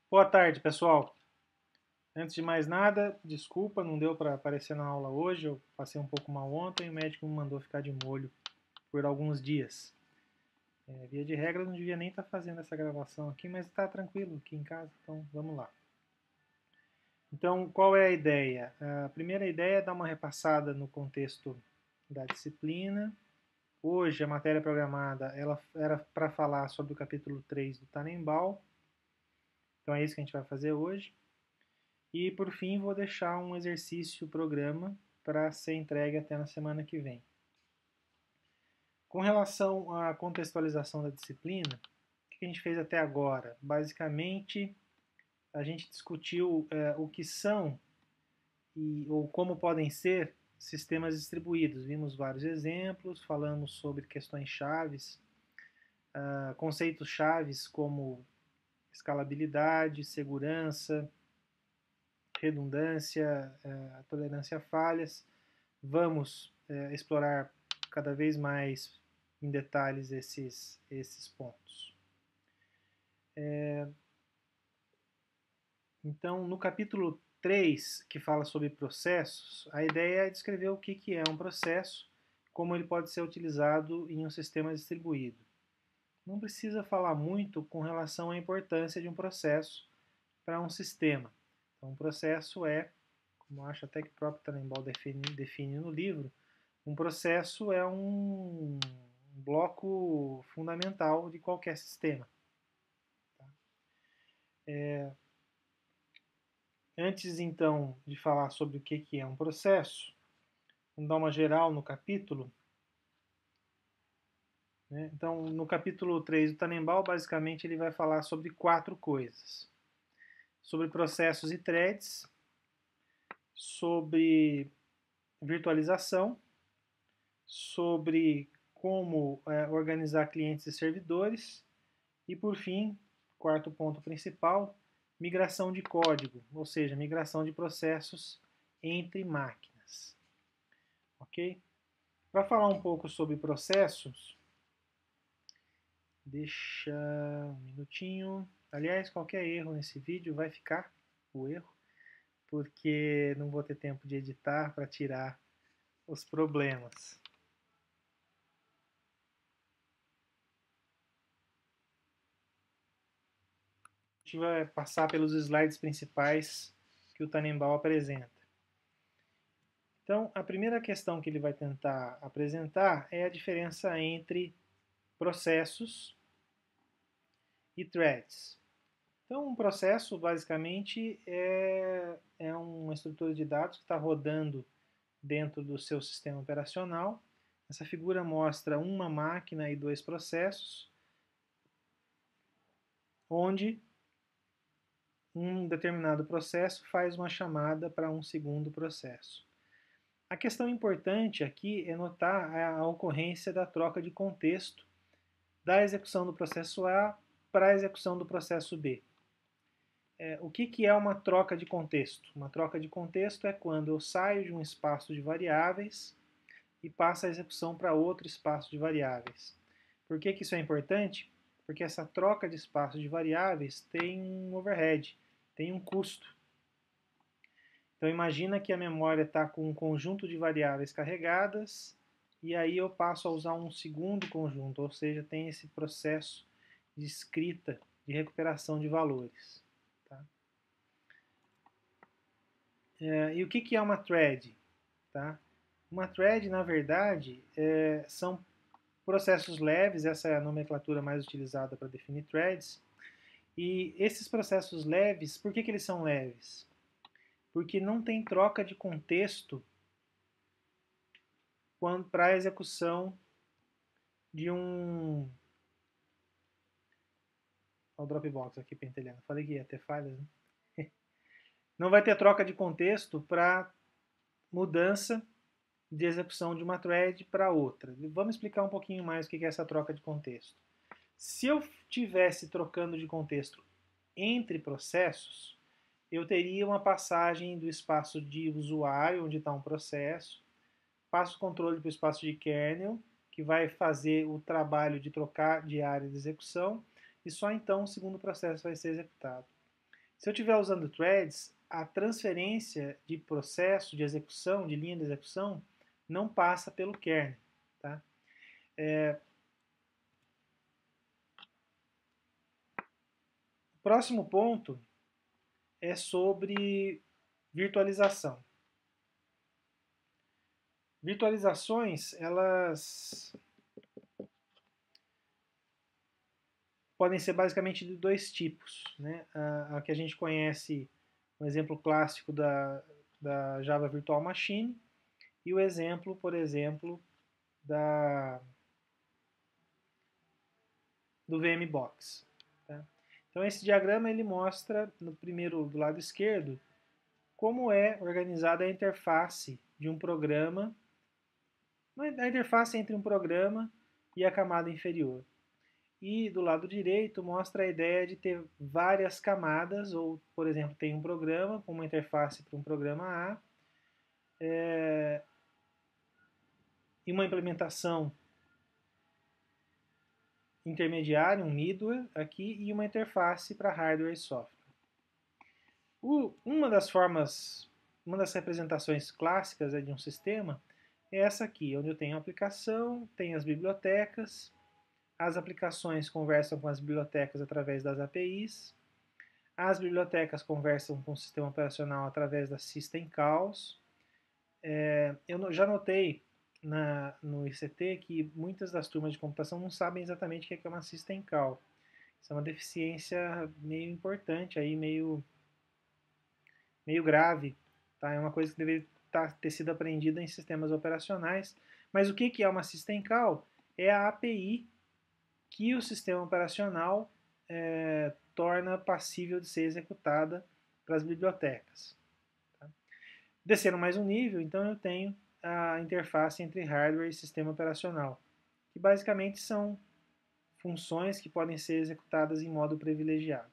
Boa tarde, pessoal. Antes de mais nada, desculpa, não deu para aparecer na aula hoje. Eu passei um pouco mal ontem e o médico me mandou ficar de molho por alguns dias. Via de regra, eu não devia nem estar fazendo essa gravação aqui, mas está tranquilo aqui em casa, então vamos lá. Então, qual é a ideia? A primeira ideia é dar uma repassada no contexto da disciplina. Hoje, a matéria programada ela era para falar sobre o capítulo 3 do Tannenbaum. Então, é isso que a gente vai fazer hoje. E por fim, vou deixar um exercício programa para ser entregue até na semana que vem. Com relação à contextualização da disciplina, o que a gente fez até agora? Basicamente, a gente discutiu o que são ou como podem ser sistemas distribuídos. Vimos vários exemplos, falamos sobre questões chaves, conceitos chaves como escalabilidade, segurança, redundância, tolerância a falhas. Vamos explorar cada vez mais em detalhes esses pontos. Então, no capítulo 3, que fala sobre processos, a ideia é descrever o que é um processo, como ele pode ser utilizado em um sistema distribuído. Não precisa falar muito com relação à importância de um processo para um sistema. Então, um processo é, como eu acho até que o próprio Tannenbaum define no livro, um processo é um bloco fundamental de qualquer sistema. Tá? Antes, então, de falar sobre o que é um processo, vamos dar uma geral no capítulo. Né? Então, no capítulo 3 do Tannenbaum, basicamente, ele vai falar sobre 4 coisas. Sobre processos e threads, sobre virtualização, sobre como organizar clientes e servidores e, por fim, quarto ponto principal, migração de código, ou seja, migração de processos entre máquinas. Ok? Para falar um pouco sobre processos, deixa um minutinho. Aliás, qualquer erro nesse vídeo vai ficar o erro, porque não vou ter tempo de editar para tirar os problemas. A gente vai passar pelos slides principais que o Tannenbaum apresenta. Então, a primeira questão que ele vai tentar apresentar é a diferença entre processos e threads. Então, um processo, basicamente, é uma estrutura de dados que está rodando dentro do seu sistema operacional. Essa figura mostra uma máquina e 2 processos, onde um determinado processo faz uma chamada para um segundo processo. A questão importante aqui é notar a ocorrência da troca de contexto da execução do processo A para a execução do processo B. O que é uma troca de contexto? Uma troca de contexto é quando eu saio de um espaço de variáveis e passo a execução para outro espaço de variáveis. Por que isso é importante? Porque essa troca de espaço de variáveis tem um overhead, tem um custo. Então imagina que a memória está com um conjunto de variáveis carregadas e aí eu passo a usar um segundo conjunto, ou seja, tem esse processo de escrita, de recuperação de valores. Tá? E o que é uma thread? Tá? Uma thread, na verdade, são processos leves, essa é a nomenclatura mais utilizada para definir threads. E esses processos leves, por que eles são leves? Porque não tem troca de contexto para a execução de um... Olha o Dropbox aqui pentelhando. Falei que ia ter falhas, né? Não vai ter troca de contexto para mudança de execução de uma thread para outra. Vamos explicar um pouquinho mais o que é essa troca de contexto. Se eu tivesse trocando de contexto entre processos, eu teria uma passagem do espaço de usuário, onde está um processo, passo o controle para o espaço de kernel, que vai fazer o trabalho de trocar de área de execução, e só então o segundo processo vai ser executado. Se eu estiver usando threads, a transferência de processo de execução, de linha de execução, não passa pelo kernel. Tá? O próximo ponto é sobre virtualização. Virtualizações, elas podem ser basicamente de dois tipos. Né? A que a gente conhece, um exemplo clássico da Java Virtual Machine, e o exemplo, por exemplo, do VMBox. Tá? Então esse diagrama ele mostra, no primeiro do lado esquerdo, como é organizada a interface de um programa, a interface entre um programa e a camada inferior. E do lado direito mostra a ideia de ter várias camadas, ou, por exemplo, tem um programa com uma interface para um programa A, e uma implementação intermediária, um middleware aqui, e uma interface para hardware e software. Uma das representações clássicas de um sistema é essa aqui, onde eu tenho a aplicação, tenho as bibliotecas, as aplicações conversam com as bibliotecas através das APIs, as bibliotecas conversam com o sistema operacional através da System Calls. Eu já notei no ICT que muitas das turmas de computação não sabem exatamente o que é uma System Call. Isso é uma deficiência meio importante, aí, meio grave. Tá? É uma coisa que deveria ter sido aprendida em sistemas operacionais. Mas o que é uma System Call? É a API que o sistema operacional torna passível de ser executada para as bibliotecas. Tá? Descendo mais um nível, então eu tenho a interface entre hardware e sistema operacional, que basicamente são funções que podem ser executadas em modo privilegiado.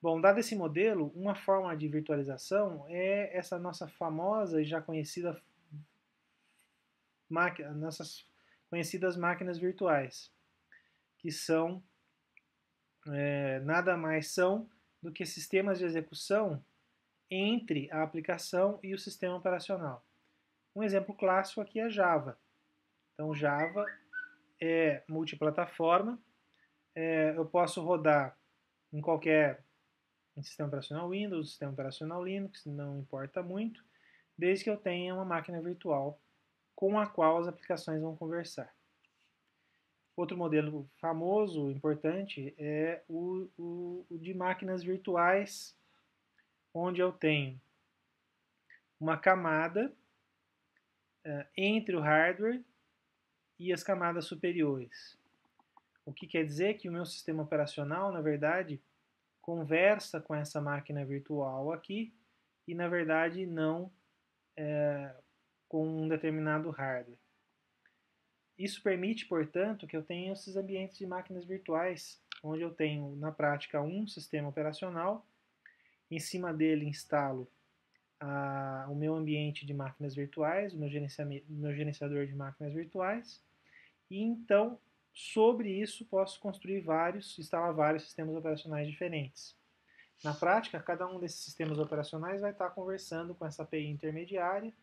Bom, dado esse modelo, uma forma de virtualização é essa nossa famosa e já conhecida nossas conhecidas máquinas virtuais, que são nada mais são do que sistemas de execução entre a aplicação e o sistema operacional. Um exemplo clássico aqui é Java. Então, Java é multiplataforma, eu posso rodar em qualquer sistema operacional Windows, sistema operacional Linux, não importa muito, desde que eu tenha uma máquina virtual com a qual as aplicações vão conversar. Outro modelo famoso, importante, é o de máquinas virtuais, onde eu tenho uma camada entre o hardware e as camadas superiores. O que quer dizer que o meu sistema operacional, na verdade, conversa com essa máquina virtual aqui e, na verdade, não com um determinado hardware. Isso permite, portanto, que eu tenha esses ambientes de máquinas virtuais, onde eu tenho, na prática, um sistema operacional, em cima dele instalo o meu ambiente de máquinas virtuais, o meu gerenciador de máquinas virtuais, e então, sobre isso, posso construir instalar vários sistemas operacionais diferentes. Na prática, cada um desses sistemas operacionais vai estar conversando com essa API intermediária,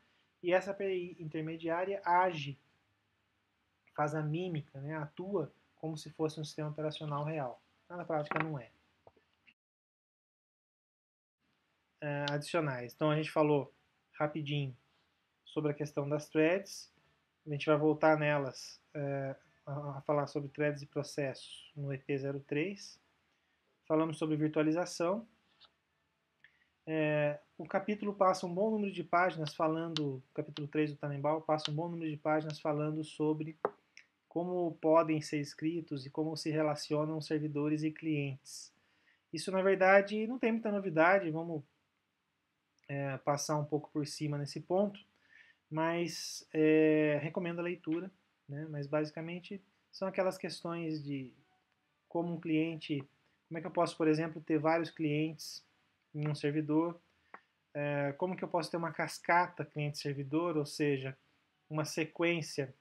e essa API intermediária age, faz a mímica, né, atua como se fosse um sistema operacional real. Mas na prática não é. Adicionais. Então a gente falou rapidinho sobre a questão das threads. A gente vai voltar nelas a falar sobre threads e processos no EP03. Falamos sobre virtualização. O capítulo passa um bom número de páginas falando, o capítulo 3 do Tannenbaum passa um bom número de páginas falando sobre como podem ser escritos e como se relacionam servidores e clientes. Isso, na verdade, não tem muita novidade, vamos passar um pouco por cima nesse ponto, mas recomendo a leitura, né? Mas basicamente são aquelas questões de como um cliente, como é que eu posso, por exemplo, ter vários clientes em um servidor, como que eu posso ter uma cascata cliente-servidor, ou seja, uma sequência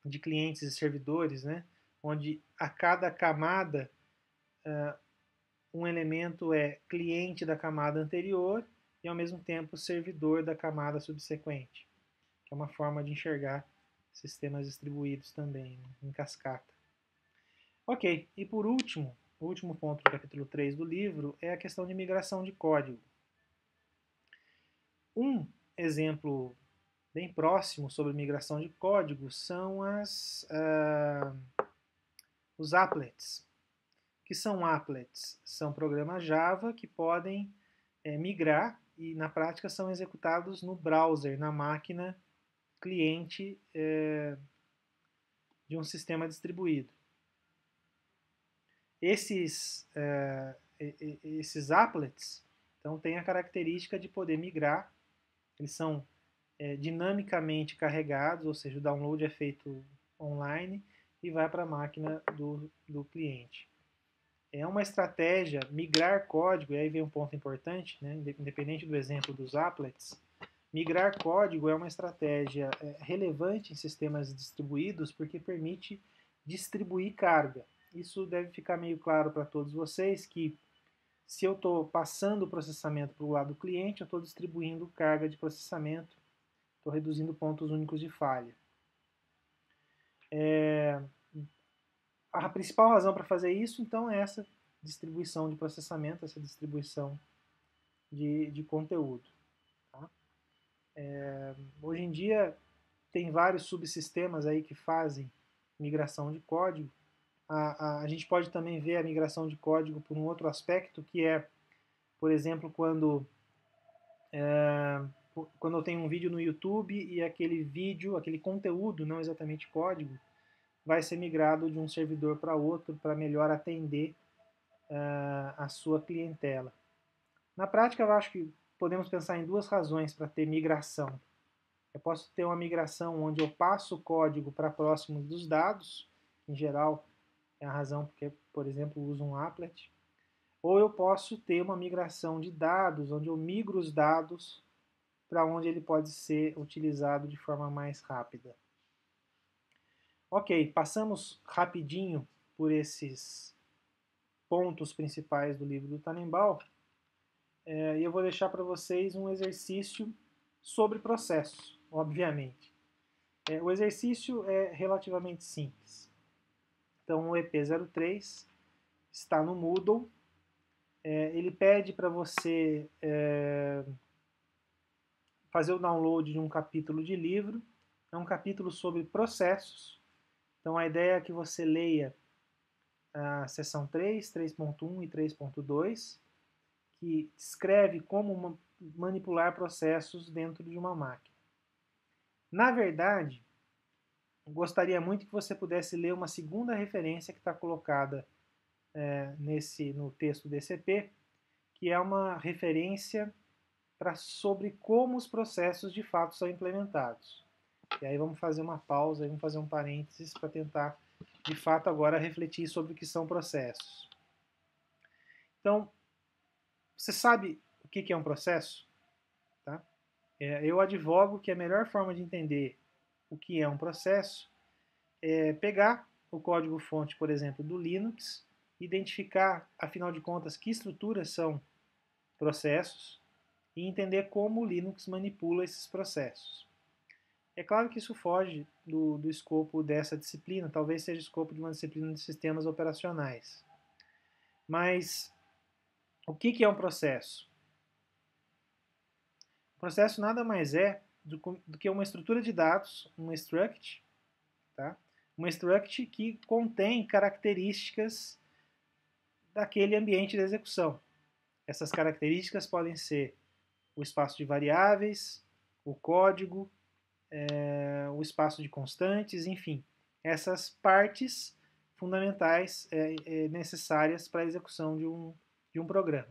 de clientes e servidores, né? Onde a cada camada um elemento é cliente da camada anterior e, ao mesmo tempo, servidor da camada subsequente, que é uma forma de enxergar sistemas distribuídos também, né, em cascata. Ok, e por último, o último ponto do capítulo 3 do livro é a questão de migração de código. Um exemplo bem próximo sobre migração de código são os applets. O que são applets? São programas Java que podem migrar e, na prática, são executados no browser, na máquina cliente de um sistema distribuído. Esses applets então, têm a característica de poder migrar. Eles são dinamicamente carregados, ou seja, o download é feito online e vai para a máquina do cliente. É uma estratégia, migrar código, e aí vem um ponto importante, né, independente do exemplo dos applets, migrar código é uma estratégia relevante em sistemas distribuídos porque permite distribuir carga. Isso deve ficar meio claro para todos vocês que se eu estou passando o processamento para o lado do cliente, eu estou distribuindo carga de processamento, estou reduzindo pontos únicos de falha. A principal razão para fazer isso, então, é essa distribuição de processamento, essa distribuição de conteúdo. Tá? Hoje em dia, tem vários subsistemas aí que fazem migração de código. A gente pode também ver a migração de código por um outro aspecto, que é, por exemplo, quando eu tenho um vídeo no YouTube e aquele vídeo, aquele conteúdo, não exatamente código, vai ser migrado de um servidor para outro para melhor atender a sua clientela. Na prática, eu acho que podemos pensar em duas razões para ter migração. Eu posso ter uma migração onde eu passo o código para próximo dos dados, em geral é a razão porque, por exemplo, uso um applet, ou eu posso ter uma migração de dados, onde eu migro os dados para onde ele pode ser utilizado de forma mais rápida. Ok, passamos rapidinho por esses pontos principais do livro do Tannenbaum, e eu vou deixar para vocês um exercício sobre processos, obviamente. O exercício é relativamente simples. Então, o EP03 está no Moodle. Ele pede para você fazer o download de um capítulo de livro. É um capítulo sobre processos. Então, a ideia é que você leia a seção 3, 3.1 e 3.2, que descreve como manipular processos dentro de uma máquina. Na verdade, gostaria muito que você pudesse ler uma segunda referência que está colocada no texto desse EP, que é uma referência sobre como os processos de fato são implementados. E aí vamos fazer uma pausa, vamos fazer um parênteses para tentar, de fato, agora refletir sobre o que são processos. Então, você sabe o que é um processo? Tá? Eu advogo que a melhor forma de entender o que é um processo é pegar o código-fonte, por exemplo, do Linux, identificar, afinal de contas, que estruturas são processos e entender como o Linux manipula esses processos. É claro que isso foge do escopo dessa disciplina, talvez seja o escopo de uma disciplina de sistemas operacionais. Mas o que é um processo? O processo nada mais é do que uma estrutura de dados, um struct, tá? Uma struct que contém características daquele ambiente de execução. Essas características podem ser o espaço de variáveis, o código, o espaço de constantes, enfim, essas partes fundamentais necessárias para a execução de um programa.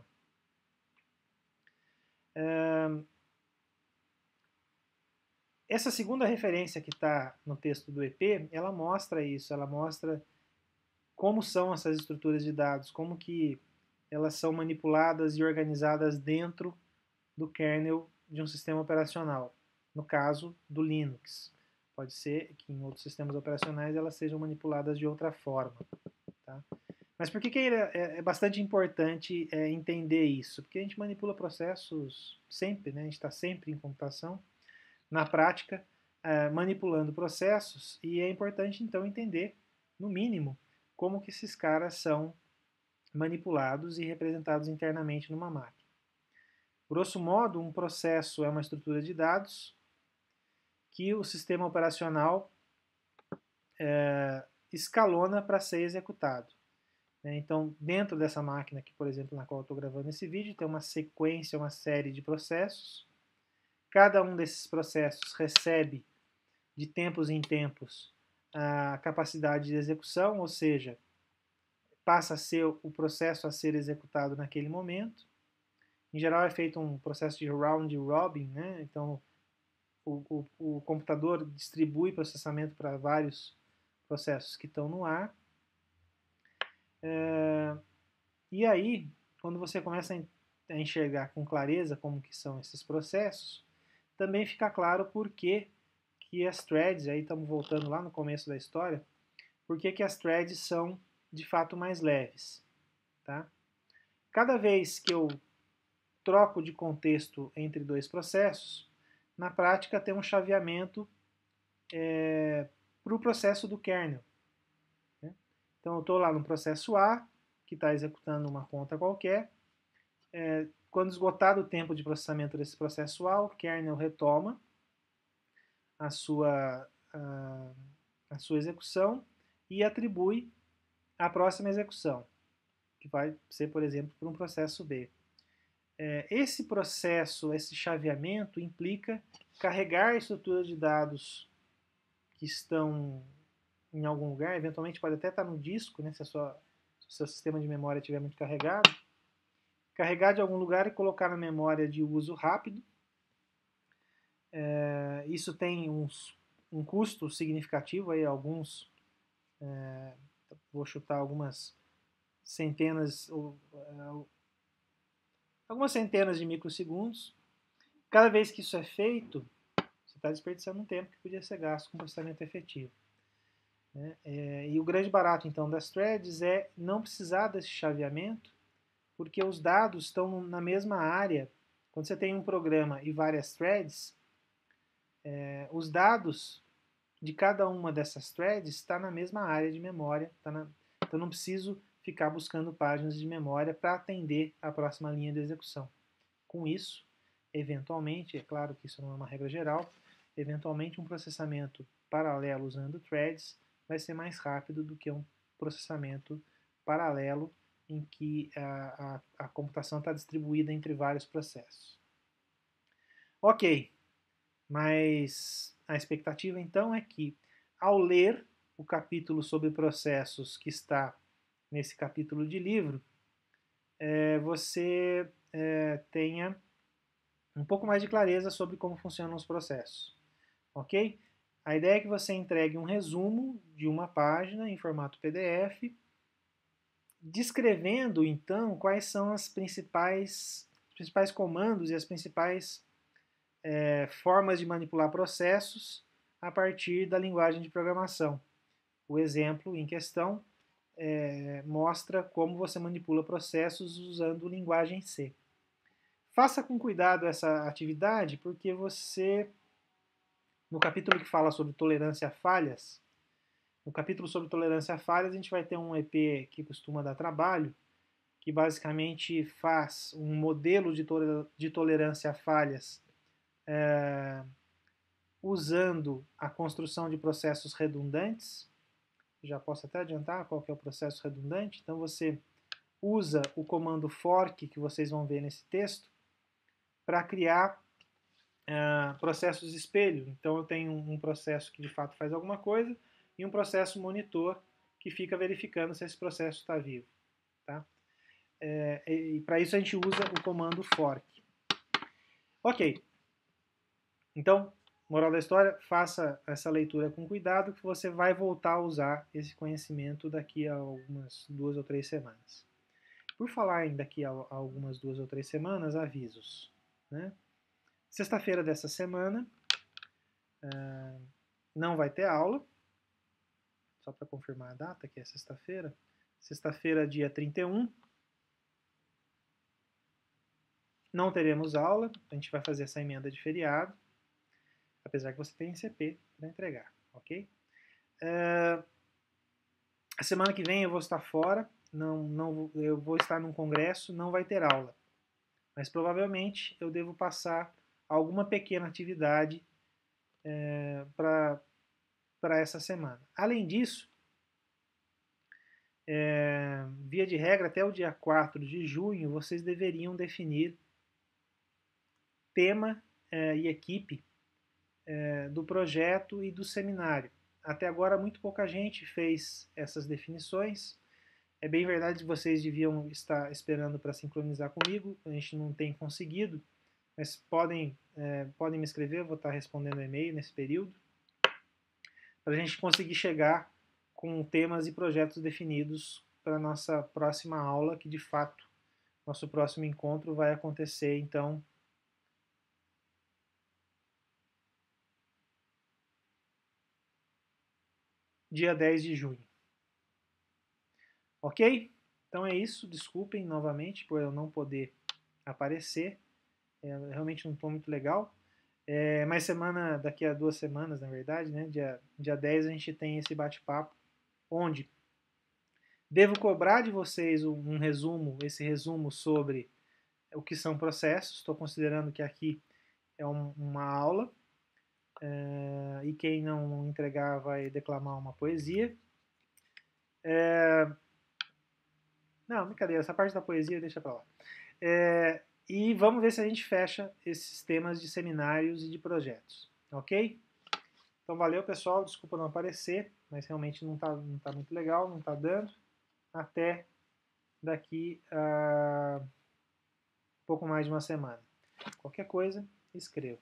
Essa segunda referência que está no texto do EP, ela mostra isso, ela mostra como são essas estruturas de dados, como que elas são manipuladas e organizadas dentro do kernel de um sistema operacional, no caso do Linux. Pode ser que em outros sistemas operacionais elas sejam manipuladas de outra forma. Tá? Mas por que é bastante importante entender isso? Porque a gente manipula processos sempre, né? A gente está sempre em computação, na prática, manipulando processos, e é importante então entender, no mínimo, como que esses caras são manipulados e representados internamente numa máquina. Grosso modo, um processo é uma estrutura de dados que o sistema operacional escalona para ser executado. Então, dentro dessa máquina aqui, por exemplo, na qual eu estou gravando esse vídeo, tem uma sequência, uma série de processos. Cada um desses processos recebe, de tempos em tempos, a capacidade de execução, ou seja, passa a ser o processo a ser executado naquele momento. Em geral, é feito um processo de round robin, né? Então, o computador distribui processamento para vários processos que estão no ar. E aí, quando você começa a enxergar com clareza como que são esses processos, também fica claro por que as threads, aí estamos voltando lá no começo da história, por que as threads são de fato mais leves. Tá? Cada vez que eu troco de contexto entre dois processos, na prática tem um chaveamento para o processo do kernel. Né? Então eu estou lá no processo A, que está executando uma conta qualquer. Quando esgotado o tempo de processamento desse processo A, o kernel retoma a sua execução e atribui a próxima execução, que vai ser, por exemplo, para um processo B. Esse processo, esse chaveamento, implica carregar estruturas de dados que estão em algum lugar, eventualmente pode até estar no disco, né, se o seu sistema de memória estiver muito carregado, carregar de algum lugar e colocar na memória de uso rápido. Isso tem um custo significativo, aí vou chutar algumas centenas de microsegundos. Cada vez que isso é feito, você está desperdiçando um tempo que podia ser gasto com processamento efetivo. Né? E o grande barato, então, das threads é não precisar desse chaveamento, porque os dados estão na mesma área. Quando você tem um programa e várias threads, os dados de cada uma dessas threads está na mesma área de memória, então não preciso ficar buscando páginas de memória para atender a próxima linha de execução. Com isso, eventualmente, é claro que isso não é uma regra geral, eventualmente um processamento paralelo usando threads vai ser mais rápido do que um processamento paralelo em que a computação está distribuída entre vários processos. Ok, mas a expectativa então é que, ao ler o capítulo sobre processos que está nesse capítulo de livro, você tenha um pouco mais de clareza sobre como funcionam os processos. Ok? A ideia é que você entregue um resumo de uma página em formato PDF, descrevendo então quais são os principais comandos e as principais formas de manipular processos a partir da linguagem de programação. O exemplo em questão mostra como você manipula processos usando linguagem C. Faça com cuidado essa atividade, porque você, no capítulo que fala sobre tolerância a falhas, no capítulo sobre tolerância a falhas, a gente vai ter um EP que costuma dar trabalho, que basicamente faz um modelo de tolerância a falhas usando a construção de processos redundantes. Já posso até adiantar qual que é o processo redundante. Então você usa o comando fork, que vocês vão ver nesse texto, para criar processos espelho. Então eu tenho um processo que de fato faz alguma coisa e um processo monitor que fica verificando se esse processo está vivo. Tá? E para isso a gente usa o comando fork. Ok. Então, moral da história, faça essa leitura com cuidado que você vai voltar a usar esse conhecimento daqui a algumas 2 ou 3 semanas. Por falar em daqui a algumas 2 ou 3 semanas, avisos. Né? Sexta-feira dessa semana não vai ter aula, só para confirmar a data, que é sexta-feira. Sexta-feira, dia 31. Não teremos aula, a gente vai fazer essa emenda de feriado, apesar que você tem CP para entregar, ok? A semana que vem eu vou estar fora, eu vou estar num congresso, não vai ter aula. Mas provavelmente eu devo passar alguma pequena atividade para essa semana. Além disso, via de regra, até o dia 4 de junho, vocês deveriam definir tema e equipe do projeto e do seminário. Até agora, muito pouca gente fez essas definições. É bem verdade que vocês deviam estar esperando para sincronizar comigo, a gente não tem conseguido, mas podem me escrever, eu vou estar respondendo e-mail nesse período, para a gente conseguir chegar com temas e projetos definidos para a nossa próxima aula, que de fato, nosso próximo encontro vai acontecer, então, dia 10 de junho. Ok? Então é isso, desculpem novamente por eu não poder aparecer, realmente não estou muito legal. Mais semana, daqui a 2 semanas, na verdade, né? Dia 10 a gente tem esse bate-papo, onde devo cobrar de vocês um resumo, esse resumo sobre o que são processos. Estou considerando que aqui é uma aula, e quem não entregar vai declamar uma poesia. Não, brincadeira, essa parte da poesia deixa pra lá. E vamos ver se a gente fecha esses temas de seminários e de projetos, ok? Então valeu, pessoal, desculpa não aparecer, mas realmente não tá muito legal, não tá dando. Até daqui a pouco mais de uma semana. Qualquer coisa, escreva.